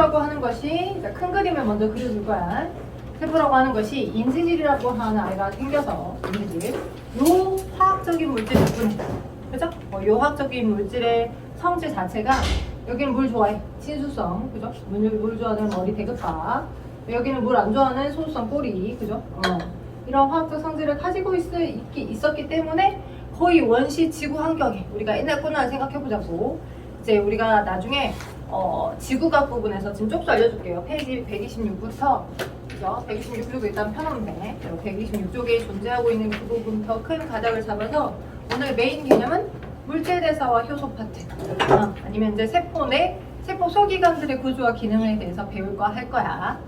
세포라고 하는 것이, 큰 그림을 먼저 그려줄 거야. 세포라고 하는 것이 인지질이라고 하는 아이가 생겨서, 인지질. 요 화학적인 물질 덕분에, 그죠? 요 화학적인 물질의 성질 자체가, 여기는 물 좋아해. 친수성, 그죠? 물 좋아하는 머리 대극과, 여기는 물 안 좋아하는 소수성 꼬리, 그죠? 이런 화학적 성질을 가지고 있었기 때문에 거의 원시 지구 환경에, 우리가 옛날 거나 생각해보자고. 이제 우리가 나중에 지구과학 부분에서 지금 쪽수 알려줄게요. 페이지 126부터, 그죠? 126쪽을 일단 펴놓으면 돼. 126쪽에 존재하고 있는 그 부분부터 큰 가닥을 잡아서 오늘 메인 개념은 물질 대사와 효소 파트, 아니면 이제 세포 내 세포 소기관들의 구조와 기능에 대해서 배울 거 할 거야.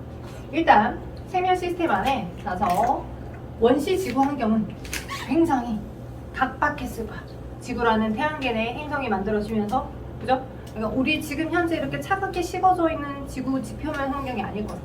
일단 생명 시스템 안에 나서 원시 지구 환경은 굉장히 각박했을 거야. 지구라는 태양계 내 행성이 만들어지면서, 그죠? 그러니까 우리 지금 현재 이렇게 차갑게 식어져 있는 지구 지표면 환경이 아닐 거야.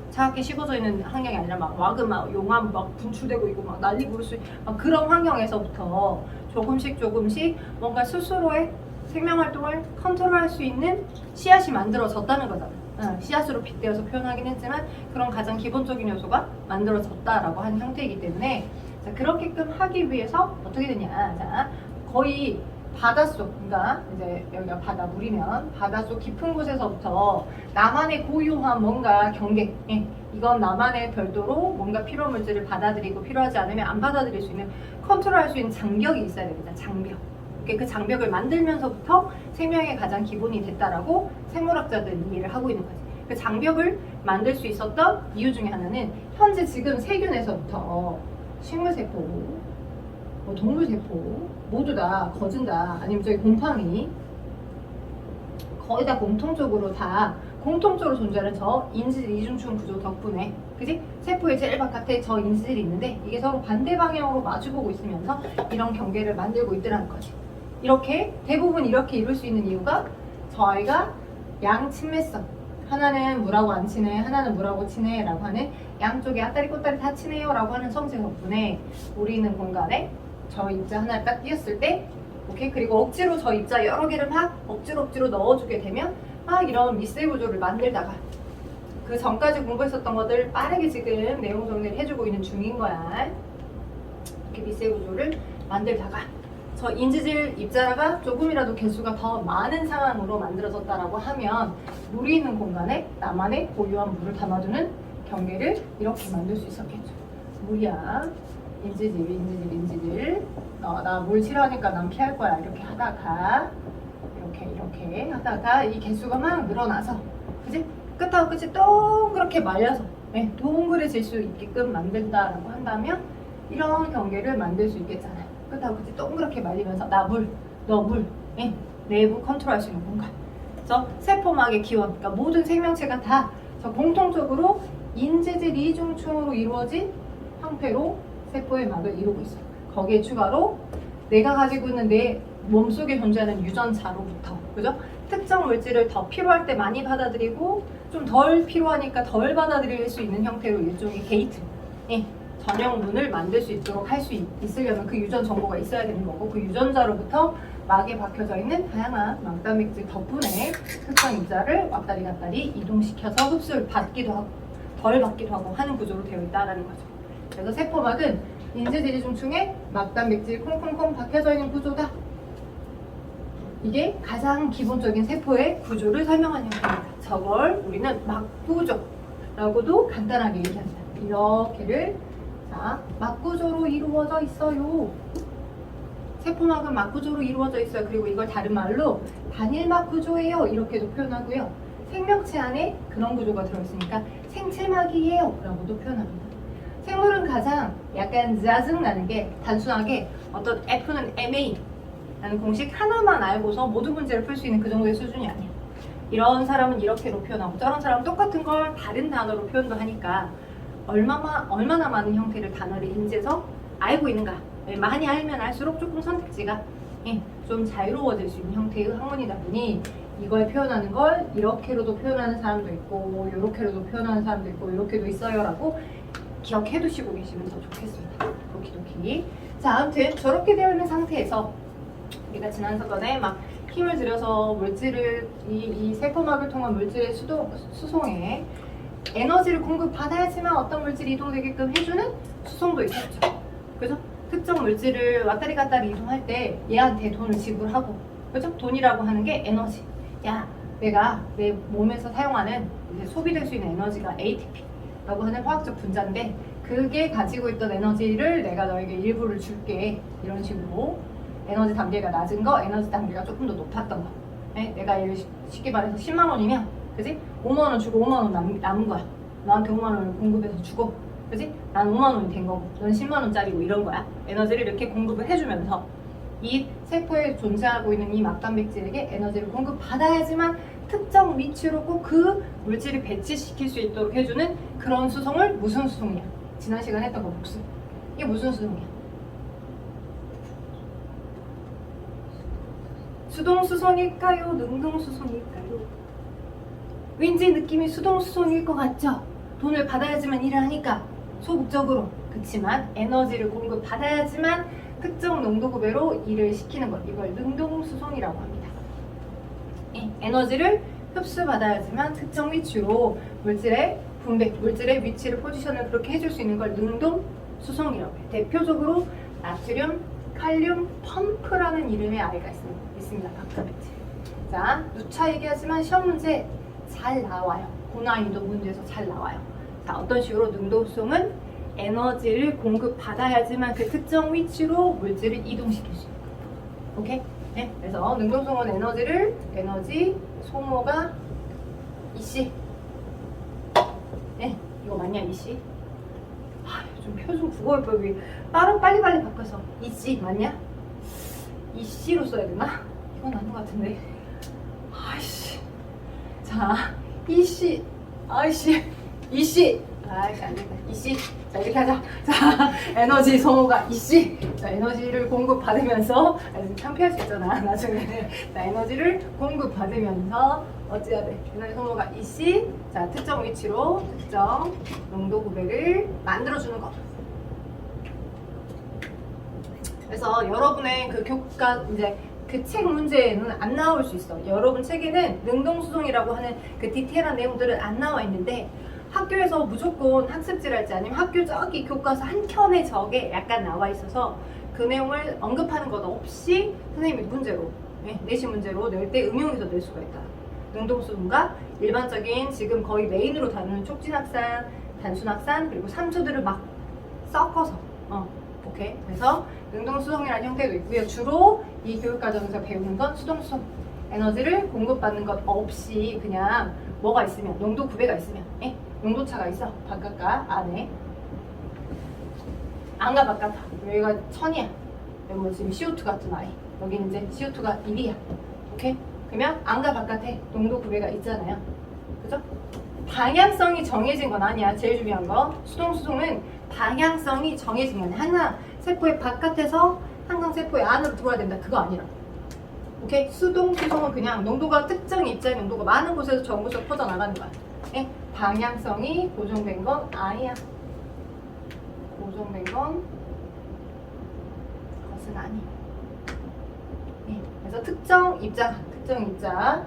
차갑게 식어져 있는 환경이 아니라 막 마그마, 용암 막 분출되고 있고 막 난리 부르스 막 그런 환경에서부터 조금씩 뭔가 스스로의 생명 활동을 컨트롤할 수 있는 씨앗이 만들어졌다는 거잖아. 씨앗으로 빗대어서 표현하긴 했지만 그런 가장 기본적인 요소가 만들어졌다라고 하는 형태이기 때문에, 자, 그렇게끔 하기 위해서 어떻게 되냐? 자, 거의 바닷속, 그러니까 이제 여기가 바다물이면 바닷속 깊은 곳에서부터 나만의 고유한 뭔가 경계, 이건 나만의 별도로 뭔가 필요 물질을 받아들이고 필요하지 않으면 안 받아들일 수 있는, 컨트롤할 수 있는 장벽이 있어야 됩니다. 장벽. 그 장벽을 만들면서부터 생명의 가장 기본이 됐다라고 생물학자들은 이해를 하고 있는 거지. 그 장벽을 만들 수 있었던 이유 중에 하나는 현재 지금 세균에서부터 식물세포, 동물세포 모두 다 거진다, 아니면 저희 곰팡이 거의 다 공통적으로 존재하는 저 인지질 이중충 구조 덕분에, 그지? 세포의 제일 바깥에 저 인지질이 있는데 이게 서로 반대 방향으로 마주보고 있으면서 이런 경계를 만들고 있더라는 거지. 이렇게 대부분 이렇게 이룰 수 있는 이유가 저희가 양친매성, 하나는 물하고 안 친해, 하나는 물하고 친해 라고 하는 양쪽에 앞다리 꽃다리 다 친해요 라고 하는 성질 덕분에 우리 있는 공간에 저 입자 하나를 딱 띄었을 때, 오케이? 그리고 억지로 저 입자 여러 개를 막 억지로 넣어주게 되면 막 이런 미세 구조를 만들다가, 그 전까지 공부했었던 것들 빠르게 지금 내용 정리를 해주고 있는 중인 거야. 이렇게 미세 구조를 만들다가 저 인지질 입자가 조금이라도 개수가 더 많은 상황으로 만들어졌다라고 하면 물이 있는 공간에 나만의 고유한 물을 담아두는 경계를 이렇게 만들 수 있었겠죠. 물이야. 인지질. 나 물 싫어하니까 난 피할 거야. 이렇게 하다가 이렇게 하다가 이 개수가 막 늘어나서, 그지? 끝하고 끝이 동그랗게 말려서 동그래질 수 있게끔 만든다라고 한다면 이런 경계를 만들 수 있겠잖아. 끝하고 끝이 동그랗게 말리면서 나 물, 너 물, 내부 컨트롤할 수 있는 공간. 그래서 세포막의 기원, 그러니까 모든 생명체가 다 저 공통적으로 인지질 이중충으로 이루어진 형태로 세포의 막을 이루고 있어요. 거기에 추가로 내가 가지고 있는 내 몸속에 존재하는 유전자로부터, 그죠? 특정 물질을 더 필요할 때 많이 받아들이고 좀 덜 필요하니까 덜 받아들일 수 있는 형태로 일종의 게이트, 전형문을 만들 수 있도록 할 수 있으려면 그 유전 정보가 있어야 되는 거고, 그 유전자로부터 막에 박혀져 있는 다양한 막단백질 덕분에 특정 입자를 왔다리 갔다리 이동시켜서 흡수를 받기도 하고 덜 받기도 하고 하는 구조로 되어 있다는 거죠. 그래서 세포막은 인지질 이중충에 막단백질 콩콩콩 박혀져 있는 구조다. 이게 가장 기본적인 세포의 구조를 설명하는 형태입니다. 저걸 우리는 막구조라고도 간단하게 얘기합니다. 이렇게를, 자, 막구조로 이루어져 있어요. 세포막은 막구조로 이루어져 있어요. 그리고 이걸 다른 말로 단일막 구조예요. 이렇게도 표현하고요. 생명체 안에 그런 구조가 들어있으니까 생체막이에요. 라고도 표현합니다. 생물은 가장 약간 짜증나는 게 단순하게 어떤 F는 MA 라는 공식 하나만 알고서 모든 문제를 풀 수 있는 그 정도의 수준이 아니에요. 이런 사람은 이렇게로 표현하고 저런 사람은 똑같은 걸 다른 단어로 표현도 하니까 얼마나 많은 형태를 단어를 인지해서 알고 있는가. 많이 알면 알수록 조금 선택지가 좀 자유로워질 수 있는 형태의 학문이다 보니 이걸 표현하는 걸 이렇게로도 표현하는 사람도 있고 이렇게로도 표현하는 사람도 있고 이렇게도 있어요 라고 기억해 두시고 계시면 더 좋겠습니다. 오키도키. 자, 아무튼 저렇게 되어 있는 상태에서 우리가 지난 사건에 막 힘을 들여서 물질을 이 세포막을 통한 물질의 수송에 에너지를 공급받아야지만 어떤 물질이 이동되게끔 해주는 수송도 있었죠. 그죠? 특정 물질을 왔다리 갔다리 이동할 때 얘한테 돈을 지불하고, 그죠? 돈이라고 하는 게 에너지. 야, 내가 내 몸에서 사용하는 이제 소비될 수 있는 에너지가 ATP라고 하는 화학적 분자인데 그게 가지고 있던 에너지를 내가 너에게 일부를 줄게. 이런 식으로 에너지 단계가 낮은 거, 에너지 단계가 조금 더 높았던 거. 네? 내가 예를 쉽게 말해서 10만 원이면, 그지? 5만 원 주고 5만 원 남은 거야. 너한테 5만 원을 공급해서 주고, 그지? 난 5만 원이 된 거고, 넌 10만 원짜리고 이런 거야. 에너지를 이렇게 공급을 해주면서 이 세포에 존재하고 있는 이 막단백질에게 에너지를 공급받아야지만 특정 위치로 꼭 그 물질을 배치시킬 수 있도록 해주는 그런 수송을 무슨 수송이야? 지난 시간에 했던 거 복습. 이게 무슨 수송이야? 수동수송일까요? 능동수송일까요? 왠지 느낌이 수동수송일 것 같죠? 돈을 받아야지만 일을 하니까 소극적으로. 그치만 에너지를 공급받아야지만 특정 농도 구배로 일을 시키는 것. 이걸 능동수송이라고 합니다. 에너지를 흡수받아야지만 특정 위치로 물질의 분배, 물질의 위치를 포지션을 그렇게 해줄 수 있는 걸 능동수송이라고 해요. 대표적으로 나트륨, 칼륨, 펌프라는 이름의 아이가 있습니다. 막단백질. 자, 누차 얘기하지만 시험 문제 잘 나와요. 고난이도 문제에서 잘 나와요. 자, 어떤 식으로 능동수송은 에너지를 공급받아야지만 그 특정 위치로 물질을 이동시킬 수 있는 거예요. 오케이? 네? 그래서 능동수송은 에너지 소모가 EC. 네, 이거 맞냐, EC? 좀 표준 국어법이 빨리빨리 바꿔서 EC 맞냐? EC로 써야 되나? 이건 아닌 것 같은데. 아이씨. 자, EC. EC. 아이씨, 안 된다. EC. 자, 이렇게 하자. 자, 에너지 소모가 EC. 자, 에너지를 공급받으면서, 창피할 수 있잖아, 나중에. 자, 에너지를 공급받으면서, 어찌해야 돼? 에너지 소모가 EC. 자, 특정 위치로, 특정 농도 구배를 만들어주는 거. 그래서 여러분의 그 교과, 이제 그 책 문제에는 안 나올 수 있어. 여러분 책에는 능동수송이라고 하는 그 디테일한 내용들은 안 나와 있는데, 학교에서 무조건 학습지를 할지 아니면 학교 저기 교과서 한 켠에 저게 약간 나와 있어서 그 내용을 언급하는 것 없이 선생님이 문제로, 내신 문제로 낼 때 응용해서 낼 수가 있다. 능동수송과 일반적인 지금 거의 메인으로 다루는 촉진확산, 단순확산, 그리고 삼초들을 막 섞어서 오케이. 그래서 능동수송이라는 형태도 있고요. 주로 이 교육과정에서 배우는 건 수동수송. 에너지를 공급받는 것 없이 그냥 뭐가 있으면, 농도 구배가 있으면, 농도차가 있어. 바깥과 안에. 안과 바깥. 여기가 1000이야. 뭐 지금 CO2 같은 아이. 여기는 이제 CO2가 1이야. 오케이? 그러면 안과 바깥에 농도 구배가 있잖아요. 그죠? 방향성이 정해진 건 아니야. 제일 중요한 거. 수동수송은 방향성이 정해진 건 하나 세포의 바깥에서 항상 세포의 안으로 들어와야 된다. 그거 아니라. 오케이? 수동수송은 그냥 농도가 특정 입자의 농도가 많은 곳에서 적은 곳으로 퍼져나가는 거야. 방향성이 고정된 건 아니야. 고정된 건 그것은 아니. 그래서 특정 입자가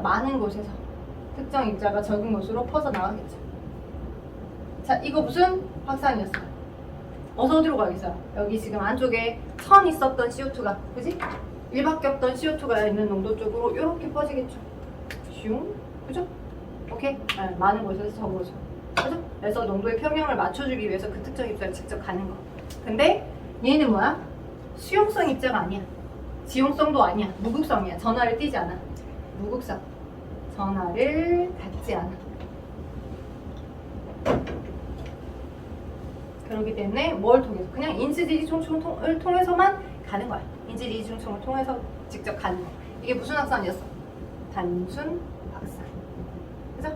많은 곳에서 특정 입자가 적은 곳으로 퍼져나가겠죠. 자, 이거 무슨 확산이었어요? 어디로 가겠어요? 여기 지금 안쪽에 1000 있었던 CO2가, 그지? 1밖에 없던 CO2가 있는 농도 쪽으로 이렇게 퍼지겠죠. 슝, 그죠? 오케이? 많은 곳에서 적은 곳으로. 그죠? 그래서 농도의 평형을 맞춰주기 위해서 그 특정 입자를 직접 가는 거. 근데 얘는 뭐야? 수용성 입자가 아니야. 지용성도 아니야. 무극성이야. 전하를 띄지 않아. 무극성. 전하를 갖지 않아. 그렇기 때문에 뭘 통해서? 그냥 인지지중총을 통해서만 가는 거야. 인지지중총을 통해서 직접 가는 거. 이게 무슨 확산이었어? 단순 확산. 그죠?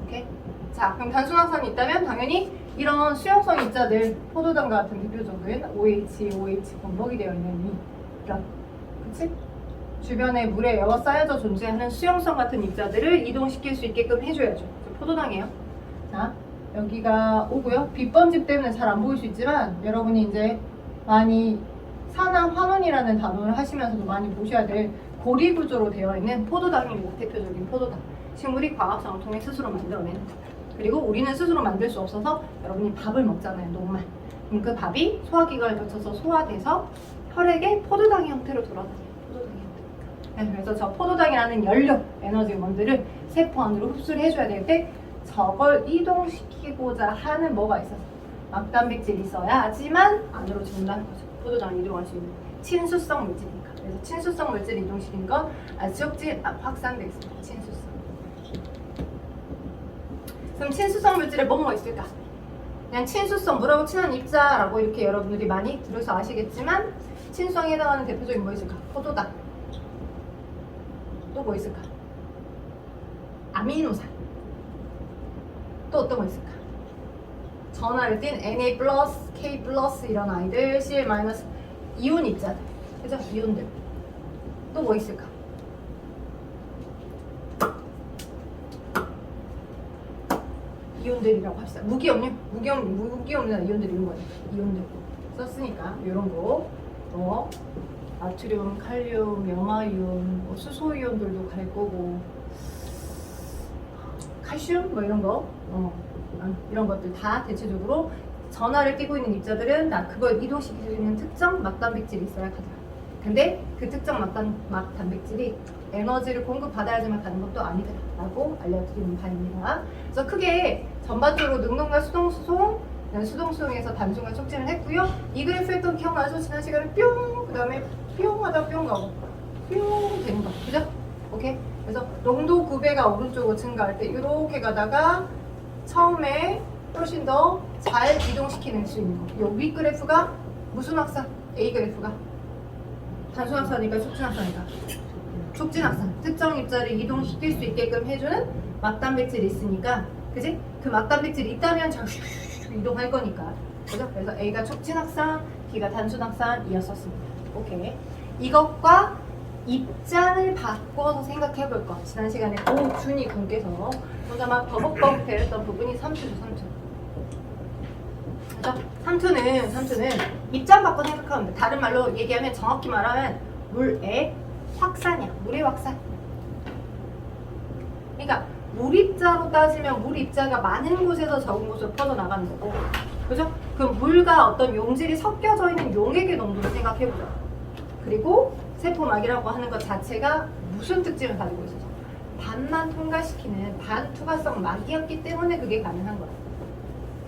오케이. 자, 그럼 단순 확산이 있다면 당연히 이런 수용성 입자들, 포도당 같은 대표적인 OH 범벅이 되어 있는 이런, 그치? 주변에 물에 에워싸여져 존재하는 수용성 같은 입자들을 이동시킬 수 있게끔 해줘야죠. 포도당이에요. 자, 여기가 오고요. 빛번짐 때문에 잘 안 보일 수 있지만 여러분이 이제 많이 산화환원이라는 단어를 하시면서도 많이 보셔야 될 고리 구조로 되어 있는 포도당입니다. 대표적인 포도당. 식물이 과학상을 통해 스스로 만들어내는 것. 그리고 우리는 스스로 만들 수 없어서 여러분이 밥을 먹잖아요. 녹말. 그럼 그 밥이 소화기관을 거쳐서 소화돼서 혈액에 포도당의 형태로 돌아다녀요. 포도당의 형태. 네, 그래서 저 포도당이라는 연료, 에너지원들을 세포 안으로 흡수를 해줘야 될 때 저걸 이동시키고자 하는 뭐가 있어서 막단백질이 있어야지만 안으로 들어온다는 거죠. 포도당을 이동할 수 있는 친수성 물질이니까. 그래서 친수성 물질을 이동시키는 건 아지적질 확산되어 있습니다. 친수성. 그럼 친수성 물질에 뭐가 있을까? 그냥 친수성, 물하고 친한 입자라고 이렇게 여러분들이 많이 들어서 아시겠지만 친수성에 해당하는 대표적인 뭐 있을까? 포도당. 또 뭐 있을까? 아미노산. 또 어떤 거 있을까? 전하를 띤 Na+, K+ 이런 아이들, Cl- 이온 입자들. 그죠? 이온들. 또 뭐 있을까? 이온들이라고 합시다. 무기염류, 무기염류나 이온들 이런 거예요. 이온들 썼으니까 이런 거, 나트륨, 칼륨, 염화이온, 뭐 수소 이온들도 갈 거고, 칼슘 뭐 이런 거, 이런 것들 다 대체적으로 전하를 띠고 있는 입자들은 그걸 이동시킬 수 있는 특정 막단백질이 있어야 가져요. 근데 그 특정 막단백질이 에너지를 공급받아야지만 가는 것도 아니다라고 알려드리는 바입니다. 그래서 크게 전반적으로 능동과 수동수용에서 단순과 촉진을 했고요. 이 그래프에 또 기억나서 지난 시간에 뿅, 그 다음에 뿅 하다 뿅 가고 뿅 되는 거, 그죠? 오케이? 그래서 농도 9배가 오른쪽으로 증가할 때 이렇게 가다가 처음에 훨씬 더 잘 이동시키는 수 있는 거. 요 위 그래프가 무슨 확산? A 그래프가 단순 확산이니까 촉진 확산이니까 촉진 확산. 특정 입자를 이동시킬 수 있게끔 해주는 막단백질이 있으니까, 그지? 그 막단백질이 있다면 잘 이동할 거니까, 그죠? 그래서 A가 촉진 확산, B가 단순 확산이었었습니다. 오케이. 이것과 입장을 바꿔서 생각해 볼 거. 지난 시간에 오준희 군께서 혼자 막 버벅버벅 대렸던 부분이 3초죠, 3초. 그죠? 3초는 입장 바꿔 생각하면 돼. 다른 말로 얘기하면, 정확히 말하면 물의 확산이야. 물의 확산. 그러니까 물 입자로 따지면 물 입자가 많은 곳에서 적은 곳으로 퍼져나가는 거고, 그죠? 그럼 물과 어떤 용질이 섞여져 있는 용액의 농도를 생각해 보자. 그리고 세포막이라고 하는 것 자체가 무슨 특징을 가지고 있어서 반만 통과시키는 반투과성 막이었기 때문에 그게 가능한 거야.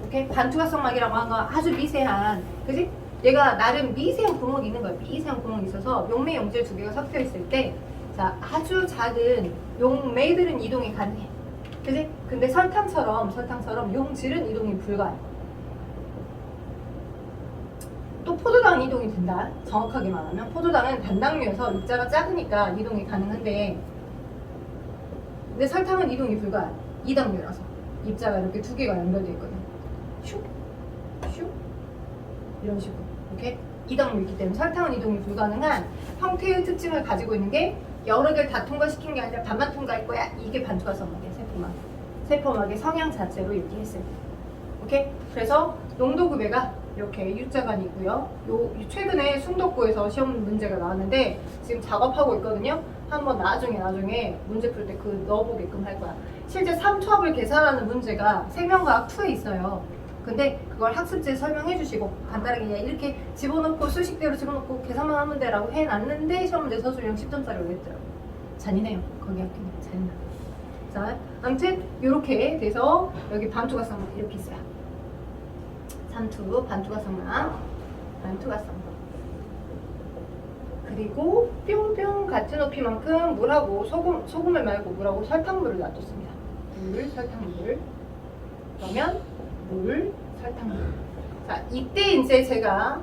오케이? 반투과성 막이라고 하는 건 아주 미세한, 그지? 얘가 나름 미세한 구멍이 있는 거야. 미세한 구멍이 있어서 용매 용질 두 개가 섞여 있을 때, 자, 아주 작은 용매들은 이동이 가능해. 그지? 근데 설탕처럼 용질은 이동이 불가해. 또 포도당 이동이 된다. 정확하게 말하면 포도당은 단당류여서 입자가 작으니까 이동이 가능한데, 근데 설탕은 이동이 불가해. 이당류라서 입자가 이렇게 두 개가 연결되어 있거든. 슉, 슉 이런 식으로. 오케이? 이당류이기 때문에 설탕은 이동이 불가능한 형태의 특징을 가지고 있는 게, 여러 개를 다 통과시킨 게 아니라 반만 통과할 거야. 이게 반투과성막이야. 세포막의 성향 자체로 얘기했을 때. 오케이? 그래서 농도 9배가 이렇게 U자간이 있고요. 최근에 숭덕고에서 시험 문제가 나왔는데 지금 작업하고 있거든요. 한번 나중에 문제 풀 때 그 넣어보게끔 할 거야. 실제 3초합을 계산하는 문제가 생명과학 2에 있어요. 근데 그걸 학습지에 설명해 주시고 간단하게 그냥 이렇게 집어넣고 수식대로 집어넣고 계산만 하면 돼 라고 해놨는데 시험 문제 서술형 10점짜리 오겠더라고요. 잔인해요. 거기 학교는 잔인해. 자, 아무튼 이렇게 돼서 여기 반투과성만 이렇게 있어요. 3투, 반투과성만, 반투과성만. 그리고 뿅뿅 같은 높이만큼 물하고 소금을 말고 물하고 설탕물을 놔뒀습니다. 물, 설탕물. 그러면 물, 설탕물. 자, 이때 이제 제가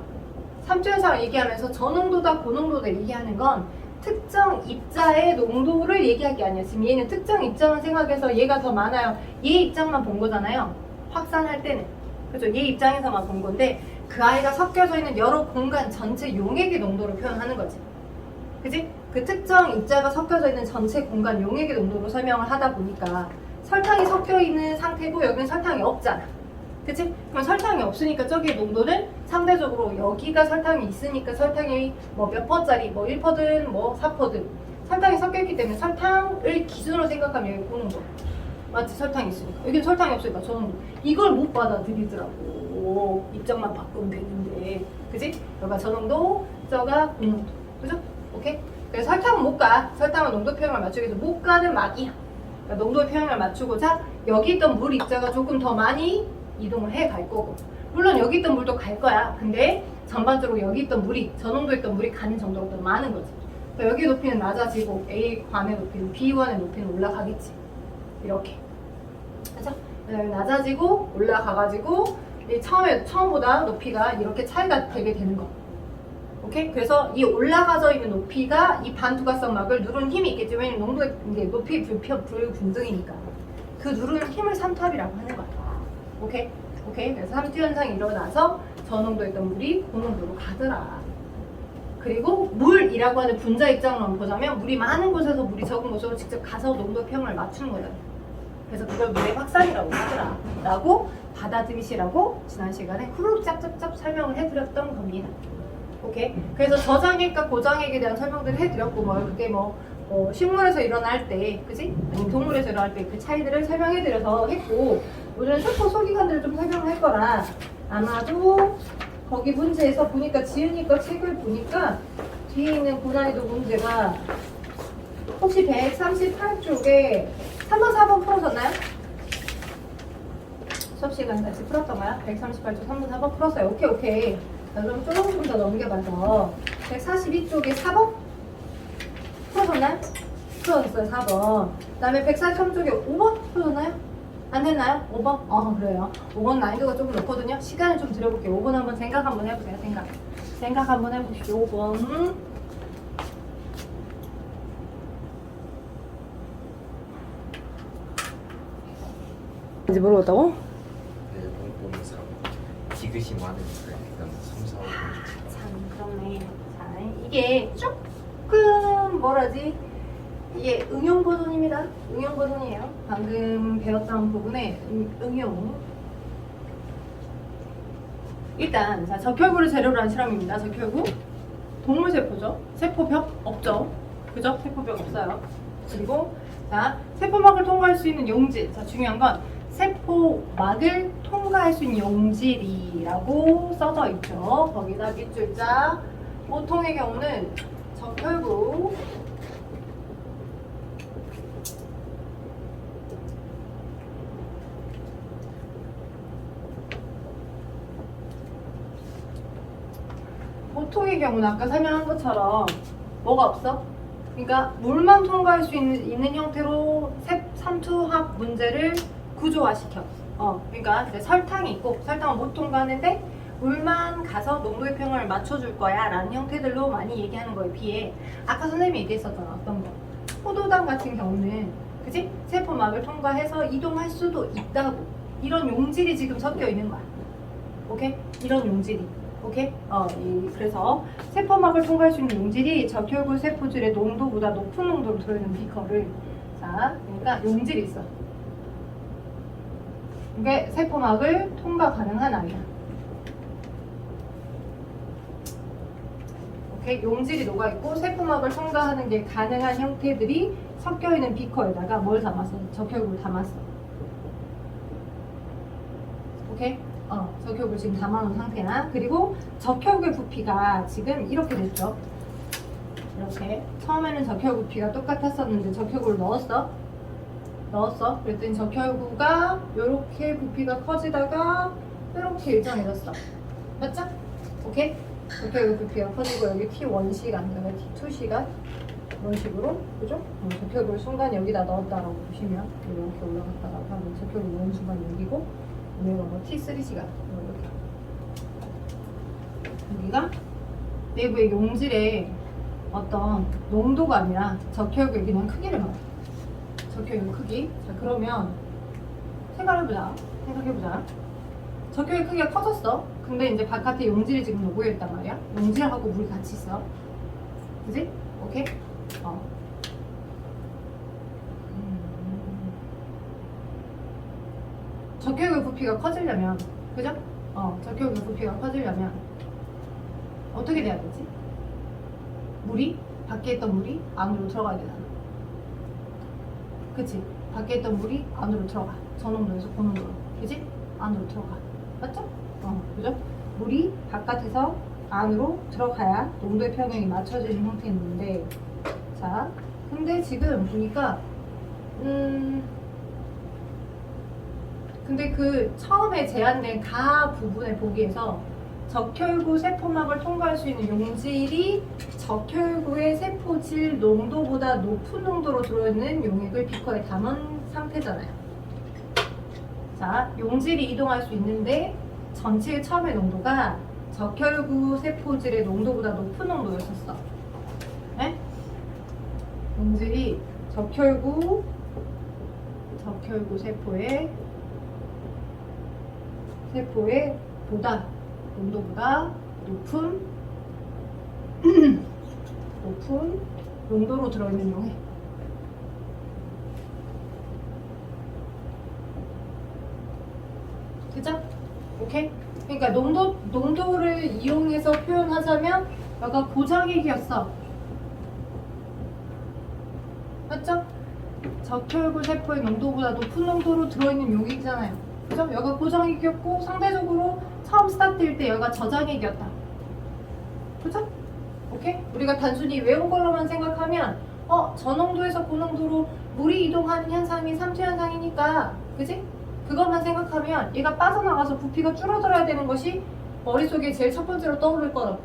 3초 현상을 얘기하면서 저농도다, 고농도다 얘기하는 건 특정 입자의 농도를 얘기할 게 아니에요. 지금 얘는 특정 입자만 생각해서 얘가 더 많아요. 얘 입장만 본 거잖아요. 확산할 때는. 그죠? 얘 입장에서만 본 건데 그 아이가 섞여져 있는 여러 공간 전체 용액의 농도를 표현하는 거지. 그지? 그 특정 입자가 섞여져 있는 전체 공간 용액의 농도로 설명을 하다 보니까 설탕이 섞여 있는 상태고 여기는 설탕이 없잖아. 그치? 그럼 설탕이 없으니까 저기의 농도는 상대적으로 여기가 설탕이 있으니까 설탕이 뭐 몇 퍼짜리 뭐 1퍼든 뭐 4퍼든 설탕이 섞여있기 때문에 설탕을 기준으로 생각하면 여기 고농도 맞지? 설탕이 있으니까 여기는 설탕이 없으니까 저는 이걸 못 받아들이더라고. 입장만 바꾸면 되는데 그치? 여기가 저농도 저가 고농도 그죠? 오케이? 그래서 설탕은 못 가. 설탕은 농도 표현을 맞추기 위해서 못 가는 막이야. 그러니까 농도 표현을 맞추고자 여기 있던 물 입자가 조금 더 많이 이동을 해 갈 거고 물론 여기 있던 물도 갈 거야. 근데 전반적으로 여기 있던 물이 저농도에 있던 물이 가는 정도가 더 많은 거지. 그러니까 여기 높이는 낮아지고 A관의 높이는 B관의 높이는 올라가겠지. 이렇게 그죠? 낮아지고 올라가가지고 처음보다 높이가 이렇게 차이가 되게 되는 거. 오케이? 그래서 이 올라가져 있는 높이가 이 반투과성 막을 누르는 힘이 있겠지. 왜냐면 농도의 이제 높이 불균등이니까 그 누르는 힘을 삼투압이라고 하는 거야. 오케이? 오케이? 그래서 삼투 현상이 일어나서 저농도에 있던 물이 고농도로 가더라. 그리고 물이라고 하는 분자 입장으로 보자면 물이 많은 곳에서 물이 적은 곳으로 직접 가서 농도 평을 맞추는 거잖아. 그래서 그걸 물의 확산이라고 하더라 라고 받아들이시라고 지난 시간에 후루룩 짭짭짭 설명을 해드렸던 겁니다. 오케이? 그래서 저장액과 고장액에 대한 설명들을 해드렸고 그게 식물에서 일어날 때 그지? 아니면 동물에서 일어날 때 그 차이들을 설명해드려서 했고 오늘은 세포 소기관들을 좀 설명할 거라 아마도 거기 문제에서 보니까 지은이 거 책을 보니까 뒤에 있는 고난이도 문제가 혹시 138쪽에 3번, 4번 풀어졌나요? 수업 시간 같이 풀었던가요? 138쪽 3번, 4번 풀었어요. 오케이. 자, 그럼 조금 더 넘겨봐서 142쪽에 4번? 풀어졌나요? 풀어졌어요. 4번. 그 다음에 143쪽에 5번? 풀어졌나요? 안 됐나요? 5번? 그래요. 5번 난이도가 조금 높거든요. 시간을 좀 들여볼게요. 5번 한번 생각 한번 해보세요. 생각 한번 해보시죠. 5번. 이제 모르겠다고? 네, 보는 사람 지그시 많으니까 일단 3, 4, 5번 참 그렇네. 자, 이게 조금 뭐라지? 이게 응용 버전입니다. 응용 버전이에요. 방금 배웠던 부분에 응용. 일단 자, 적혈구를 재료로 한 실험입니다. 적혈구 동물 세포죠. 세포벽 없죠. 그죠? 세포벽 없어요. 그리고 자, 세포막을 통과할 수 있는 용질. 자, 중요한 건 세포막을 통과할 수 있는 용질이라고 써져 있죠. 거기다 밑줄자. 보통의 경우는 적혈구 보통의 경우는 아까 설명한 것처럼 뭐가 없어? 그러니까 물만 통과할 수 있는 형태로 삼투압 문제를 구조화시켜. 그러니까 이제 설탕이 있고 설탕을 못 통과하는데 물만 가서 농도의 평을 맞춰줄 거야 라는 형태들로 많이 얘기하는 거에 비해 아까 선생님이 얘기했었잖아. 어떤 거? 포도당 같은 경우는 그치? 세포막을 통과해서 이동할 수도 있다고. 이런 용질이 지금 섞여 있는 거야. 오케이? 이런 용질이. 오케이? 그래서 세포막을 통과할 수 있는 용질이 적혈구 세포질의 농도보다 높은 농도로 들어있는 비커를 자, 그러니까 용질이 있어. 이게 세포막을 통과 가능한 아이야. 오케이? 용질이 녹아있고 세포막을 통과하는 게 가능한 형태들이 섞여있는 비커에다가 뭘 담았어? 적혈구를 담았어. 오케이? 적혈구를 지금 담아놓은 상태나 그리고 적혈구의 부피가 지금 이렇게 됐죠. 이렇게 처음에는 적혈구 부피가 똑같았었는데 적혈구를 넣었어. 그랬더니 적혈구가 이렇게 부피가 커지다가 이렇게 일정해졌어. 맞죠? 오케이? 적혈구 부피가 커지고 여기 T1시간, 그다음에 T2시간 이런 식으로 그죠? 적혈구를 순간 여기다 넣었다라고 보시면 이렇게 올라갔다가 하면 적혈구 넣은 순간 여기고 여기가 뭐 T3시간 이렇게 여기가 내부의 용질의 어떤 농도가 아니라 적혈구의 그냥 크기를 말해. 적혈구 크기. 자, 그러면 생각해보자. 적혈구 크기가 커졌어. 근데 이제 바깥에 용질이 지금 놓여있단 말이야. 용질하고 물이 같이 있어. 그지? 오케이? 적혈구 부피가 커지려면 그죠? 적혈구 부피가 커지려면 어떻게 돼야 되지? 밖에 있던 물이 안으로 들어가야 되잖아. 그치? 밖에 있던 물이 안으로 들어가. 저농도에서 고농도로. 그치? 안으로 들어가. 맞죠? 그죠? 물이 바깥에서 안으로 들어가야 농도의 평형이 맞춰지는 형태였는데, 자, 근데 지금 보니까, 근데 그 처음에 제한된 가 부분의 보기에서 적혈구 세포막을 통과할 수 있는 용질이 적혈구의 세포질 농도보다 높은 농도로 들어있는 용액을 비커에 담은 상태잖아요. 자, 용질이 이동할 수 있는데 전체의 처음의 농도가 적혈구 세포질의 농도보다 높은 농도였었어. 네? 용질이 적혈구 세포의 농도보다 높은 농도로 들어있는 용액. 그죠? 오케이? 그러니까 농도를 이용해서 표현하자면 여기가 고정액이었어. 맞죠? 적혈구 세포의 농도보다 높은 농도로 들어있는 용액이잖아요. 그죠? 여기가 고정액이었고 상대적으로 처음 스타트일 때 여기가 저장액이었다. 그죠? 오케이? 우리가 단순히 외운 걸로만 생각하면 저농도에서 고농도로 물이 이동하는 현상이 삼투 현상이니까, 그지? 그것만 생각하면 얘가 빠져나가서 부피가 줄어들어야 되는 것이 머릿속에 제일 첫 번째로 떠오를 거라고.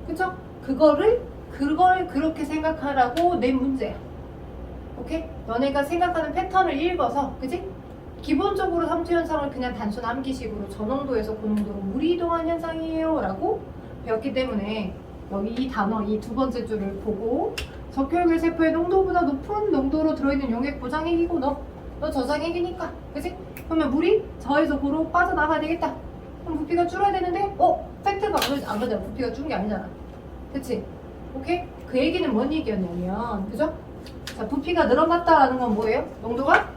그죠? 그걸 그렇게 생각하라고 낸 문제야. 오케이? 너네가 생각하는 패턴을 읽어서, 그지? 기본적으로 삼투 현상을 그냥 단순 암기식으로 저농도에서 고농도로 물이 이동하는 현상이에요 라고 배웠기 때문에 여기 이 단어, 이 두 번째 줄을 보고 적혈구 세포의 농도보다 높은 농도로 들어있는 용액 고정액이고 너 저장액이니까, 그지? 그러면 물이 저에서 고로 빠져나가야 되겠다. 그럼 부피가 줄어야 되는데 팩트가 안 맞아. 부피가 줄은 게 아니잖아. 그치? 오케이? 그 얘기는 뭔 얘기였냐면, 그죠? 자, 부피가 늘어났다라는 건 뭐예요? 농도가?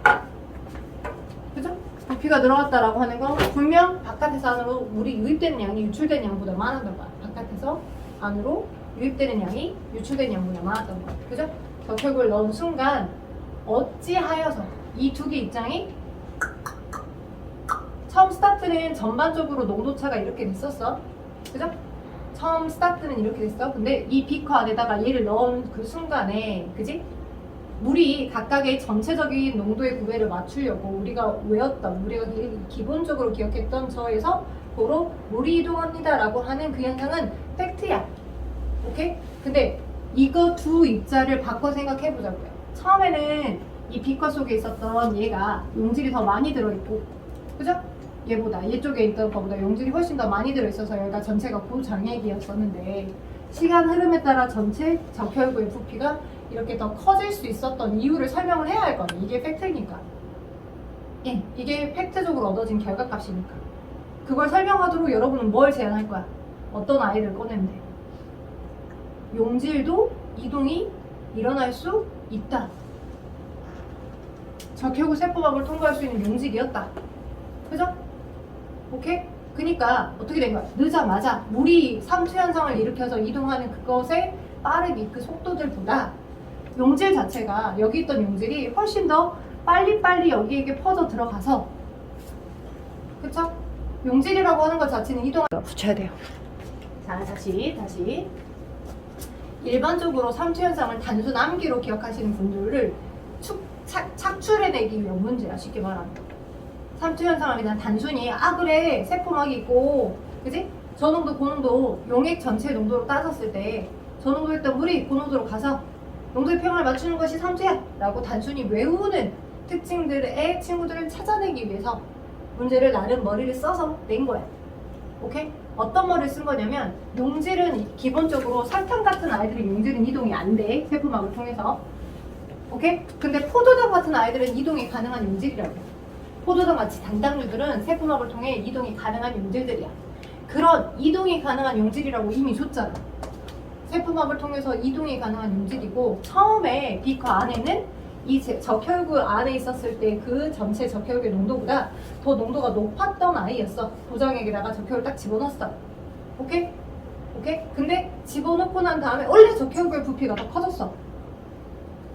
그죠? 부피가 늘어났다라고 하는 건 분명 바깥에서 안으로 물이 유입되는 양이 유출되는 양보다 많았던 거야. 바깥에서 안으로 유입되는 양이 유출되는 양보다 많았던 거야. 그죠? 적혈구를 넣은 순간 어찌하여서 이 두 개 입장이 처음 스타트는 전반적으로 농도차가 이렇게 됐었어. 그죠? 처음 스타트는 이렇게 됐어. 근데 이 비커 안에다가 얘를 넣은 그 순간에, 그지? 물이 각각의 전체적인 농도의 구애를 맞추려고 우리가 기본적으로 기억했던 저에서 고로 물이 이동합니다 라고 하는 그 현상은 팩트야. 오케이? 근데 이거 두 입자를 바꿔 생각해 보자고요. 처음에는 이 비커 속에 있었던 얘가 용질이 더 많이 들어있고, 그죠? 얘 쪽에 있던 것보다 용질이 훨씬 더 많이 들어있어서 얘가 전체가 고장액이었었는데, 시간 흐름에 따라 전체 적혈구의 부피가 이렇게 더 커질 수 있었던 이유를 설명을 해야 할 거네. 이게 팩트니까. 이게 팩트적으로 얻어진 결과값이니까. 그걸 설명하도록 여러분은 뭘 제안할 거야? 어떤 아이를 꺼내면 돼? 용질도 이동이 일어날 수 있다. 적혈구 세포막을 통과할 수 있는 용질이었다. 그죠? 오케이? 그니까 어떻게 된 거야? 늦자마자 물이 삼투 현상을 일으켜서 이동하는 그것의 빠르기, 그 속도들보다 용질 자체가, 여기 있던 용질이 훨씬 더 빨리빨리 여기에게 퍼져 들어가서, 그쵸? 용질이라고 하는 것 자체는 이동을 붙여야 돼요. 자, 다시 일반적으로 삼투 현상을 단순 암기로 기억하시는 분들을 착출해내기 위한 문제야. 쉽게 말하면 삼투 현상을 그냥 단순히 그래 세포막이 있고, 그지? 저농도 고농도 용액 전체 농도로 따졌을 때 저농도였던 물이 고농도로 가서 농도의 평을 맞추는 것이 삼투야 라고 단순히 외우는 특징들의 친구들을 찾아내기 위해서 문제를 나름 머리를 써서 낸 거야. 오케이? 어떤 머리를 쓴 거냐면, 용질은 기본적으로 설탕 같은 아이들은 용질은 이동이 안 돼. 세포막을 통해서. 오케이? 근데 포도당 같은 아이들은 이동이 가능한 용질이라고. 포도당 같이 단당류들은 세포막을 통해 이동이 가능한 용질들이야. 그런 이동이 가능한 용질이라고 이미 줬잖아. 세포막을 통해서 이동이 가능한 용질이고, 처음에 비커 안에는 이 적혈구 안에 있었을 때 그 전체 적혈구의 농도보다 더 농도가 높았던 아이였어. 도장액에다가 적혈을 딱 집어넣었어. 오케이? 오케이? 근데 집어넣고 난 다음에 원래 적혈구의 부피가 더 커졌어.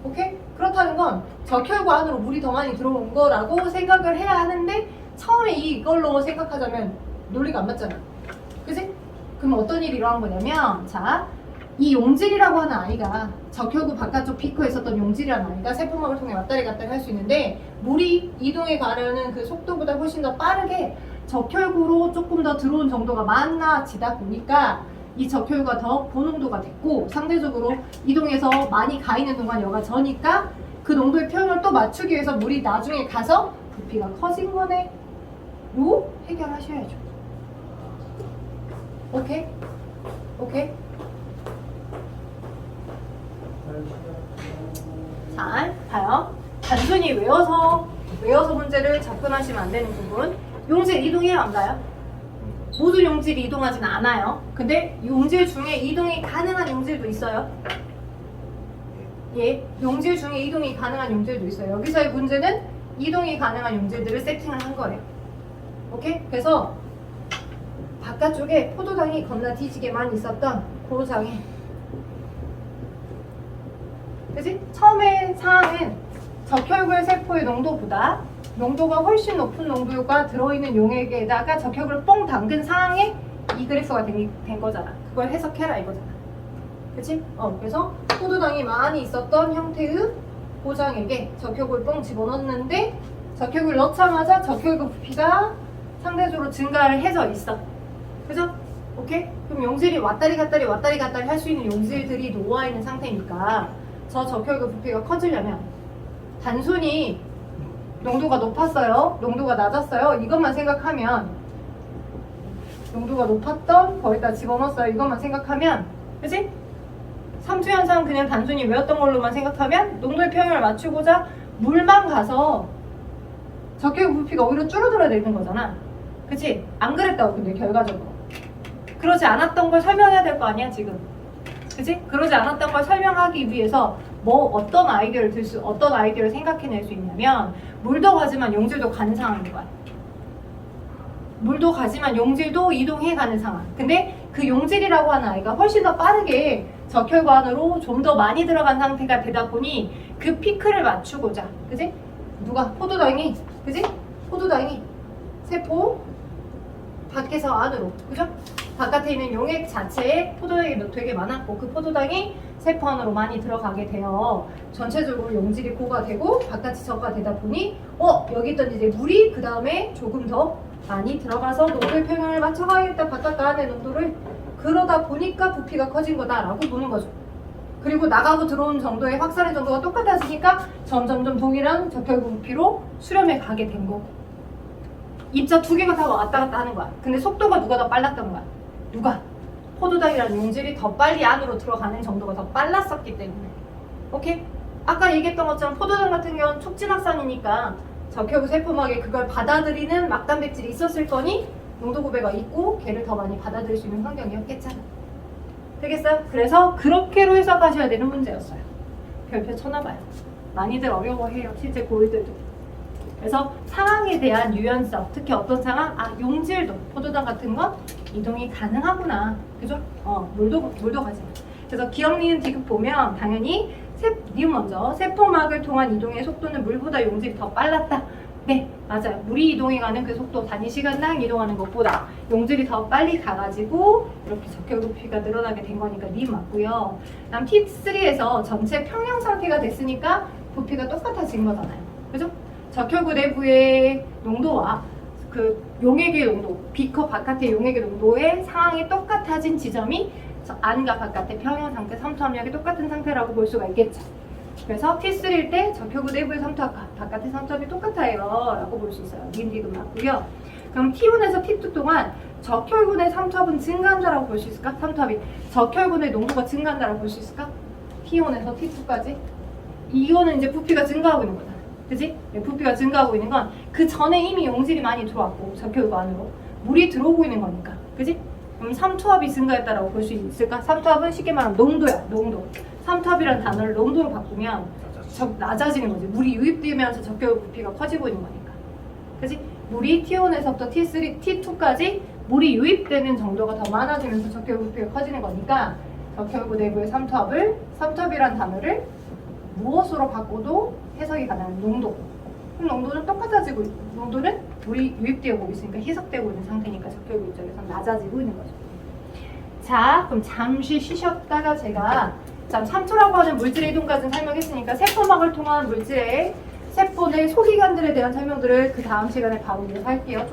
오케이? 그렇다는 건 적혈구 안으로 물이 더 많이 들어온 거라고 생각을 해야 하는데 처음에 이걸로 생각하자면 논리가 안 맞잖아. 그치? 그럼 어떤 일이 일어난 거냐면 자, 이 용질이라고 하는 아이가 적혈구 바깥쪽 피커에 있었던 용질이라는 아이가 세포막을 통해 왔다리 갔다리 할 수 있는데 물이 이동해 가려는 그 속도보다 훨씬 더 빠르게 적혈구로 조금 더 들어온 정도가 많아지다 보니까 이 적혈구가 더 고농도가 됐고 상대적으로 이동해서 많이 가 있는 동안 여가 저니까 그 농도의 표현을 또 맞추기 위해서 물이 나중에 가서 부피가 커진 거네. 요 해결하셔야죠. 오케이? 오케이? 잘 봐요. 단순히 외워서 문제를 접근하시면 안 되는 부분. 용질 이동해요, 안 가요? 모든 용질이 이동하지는 않아요. 근데 용질 중에 이동이 가능한 용질도 있어요. 예, 용질 중에 이동이 가능한 용질도 있어요. 여기서의 문제는 이동이 가능한 용질들을 세팅을 한 거예요. 오케이? 그래서 바깥쪽에 포도당이 겁나 뒤지게 많이 있었던 고장에, 그치? 처음에 상황은 적혈구의 세포의 농도보다 농도가 훨씬 높은 농도가 들어있는 용액에다가 적혈구를 뽕 담근 상황에 이 그래프가 된 거잖아. 그걸 해석해라 이거잖아. 그치? 그래서 포도당이 많이 있었던 형태의 고장액에 적혈구를 뽕 집어넣었는데 적혈구를 넣자마자 적혈구 부피가 상대적으로 증가를 해서 있어. 그죠? 오케이? 그럼 용질이 왔다리 갔다리 할 수 있는 용질들이 놓아있는 상태니까 저 적혈구 부피가 커지려면 단순히 농도가 높았어요, 농도가 낮았어요 이것만 생각하면, 농도가 높았던 거기다 집어넣었어요 이것만 생각하면, 그치? 3주 현상 그냥 단순히 외웠던 걸로만 생각하면 농도의 평형을 맞추고자 물만 가서 적혈구 부피가 오히려 줄어들어야 되는 거잖아. 그치? 안 그랬다고. 근데 결과적으로 그러지 않았던 걸 설명해야 될 거 아니야 지금. 그치? 그러지 않았던 걸 설명하기 위해서 어떤 아이디어를 생각해낼 수 있냐면, 물도 가지만 용질도 가는 상황인 거야. 물도 가지만 용질도 이동해 가는 상황. 근데 그 용질이라고 하는 아이가 훨씬 더 빠르게 적혈구 안으로 좀 더 많이 들어간 상태가 되다 보니 그 피크를 맞추고자, 그치? 포도당이, 그치? 포도당이 세포 밖에서 안으로, 그죠? 바깥에 있는 용액 자체에 포도당이 되게 많았고 그 포도당이 세포 안으로 많이 들어가게 되어 전체적으로 용질이 고가 되고 바깥이 저가 되다 보니 여기 있던 이제 물이 그 다음에 조금 더 많이 들어가서 농도의 평형을 맞춰가야겠다, 바깥과 안의 농도를. 그러다 보니까 부피가 커진 거다라고 보는 거죠. 그리고 나가고 들어온 정도의 확산의 정도가 똑같아지니까 점점점 동일한 적혈구 부피로 수렴해 가게 된 거고, 입자 두 개가 다 왔다 갔다 하는 거야. 근데 속도가 누가 더 빨랐던 거야? 누가? 포도당이라는 용질이 더 빨리 안으로 들어가는 정도가 더 빨랐었기 때문에. 오케이? 아까 얘기했던 것처럼 포도당 같은 경우는 촉진확산이니까 적혈구 세포막에 그걸 받아들이는 막단백질이 있었을 거니 농도 구배가 있고 걔를 더 많이 받아들일 수 있는 환경이었겠잖아. 되겠어요? 그래서 그렇게로 해석하셔야 되는 문제였어요. 별표 쳐놔봐요. 많이들 어려워해요. 실제 고1들도. 그래서 상황에 대한 유연성, 특히 어떤 상황? 용질도, 포도당 같은 건 이동이 가능하구나. 그죠? 물도 가지만. 그래서 기억, 니은, 디귿 보면 당연히 니은 먼저 세포막을 통한 이동의 속도는 물보다 용질이 더 빨랐다. 네, 맞아요. 물이 이동해가는 그 속도, 단위 시간당 이동하는 것보다 용질이 더 빨리 가가지고 이렇게 적혈구 부피가 늘어나게 된 거니까 니은 맞고요. 다음 T3에서 전체 평형 상태가 됐으니까 부피가 똑같아진 거잖아요. 그죠? 적혈구 내부의 농도와 그 용액의 농도, 비커 바깥의 용액의 농도의 상황이 똑같아진 지점이 안과 바깥의 평형 상태, 삼투 압력이 똑같은 상태라고 볼 수가 있겠죠. 그래서 T3일 때 적혈구 내부의 삼투압과 바깥의 삼투압이 똑같아요 라고 볼 수 있어요. 니은 디귿 맞고요. 그럼 T1에서 T2 동안 적혈구 내 삼투압은 증가한다라고 볼 수 있을까? 삼투압이 적혈구 내 농도가 증가한다라고 볼 수 있을까? T1에서 T2까지 이거는 이제 부피가 증가하고 있는 거잖아. 그치? 부피가 증가하고 있는 건 그 전에 이미 용질이 많이 들어왔고 적혈구 안으로 물이 들어오고 있는 거니까. 그치? 그럼 삼투압이 증가했다라고 볼 수 있을까? 삼투압은 쉽게 말하면 농도야, 농도. 삼투압이라는 단어를 농도로 바꾸면 낮아지는 거지. 물이 유입되면서 적혈구 부피가 커지고 있는 거니까. 그지? 물이 T1에서부터 T3, T2까지 물이 유입되는 정도가 더 많아지면서 적혈구 부피가 커지는 거니까 적혈구 내부의 삼투압이란 단어를 무엇으로 바꿔도 해석이 가능한 농도. 그럼 농도는 똑같아지고 농도는 물이 유입되고 있으니까 희석되고 있는 상태니까 적혈구 입장에서 낮아지고 있는 거죠. 자, 그럼 잠시 쉬셨다가 제가 삼투라고 하는 물질의 이동까지 설명했으니까 세포막을 통한 물질의 세포 내 소기관들에 대한 설명들을 그 다음 시간에 바로 이어서 할게요.